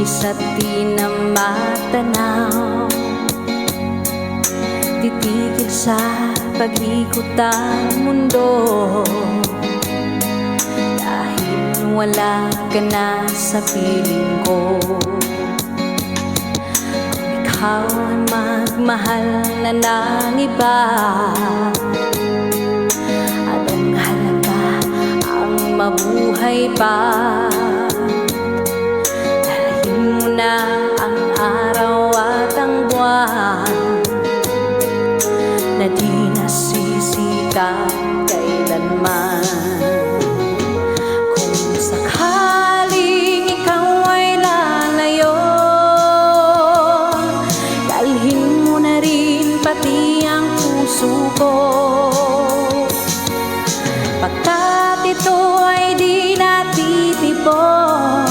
isa't di na matanaw, titigil sa pag-ikot ang mundo, dahil wala ka na sa piling ko. Kung ikaw ay magmahal na ng iba, anong halaga ang mabuhay pa? Dalahin mo na ang araw at ang buwan na di nasisikap kailanman. Kung sakaling ikaw ay lalayo, dalhin mo na rin pati ang puso ko, pagkat ito ay di natitipon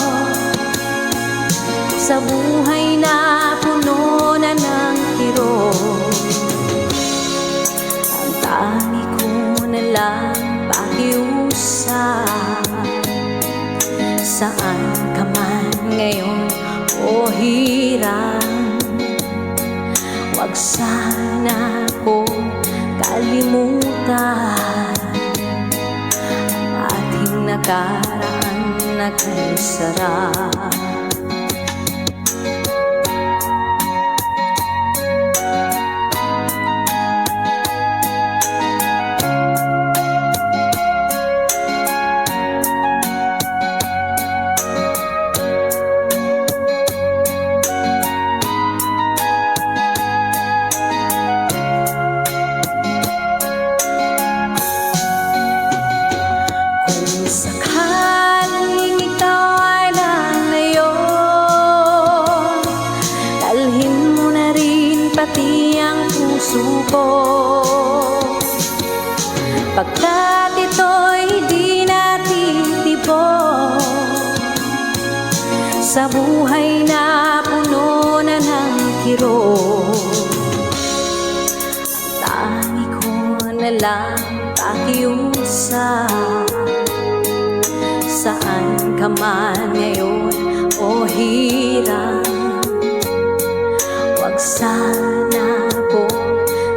sa buhay na puno na ng kirot. Ang tangi ko na lang pakiusap, saan ka man ngayon o hirang, wag sana ko kalimutan ang ating nakaraan na kay sarap. Sakaling ikaw ay lalayo, dalhin mo na rin pati ang puso ko, pagkat ito'y di natitipon sa buhay na puno na ng kirot. Ang tangi ko na lang pakiusap, saan ka man ngayon o hirang, wag sana po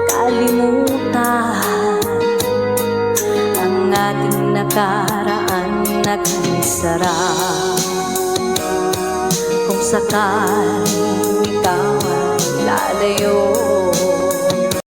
kalimutan ang ating nakaraan na kay sarap. Kung sakaling ikaw ay lalayo,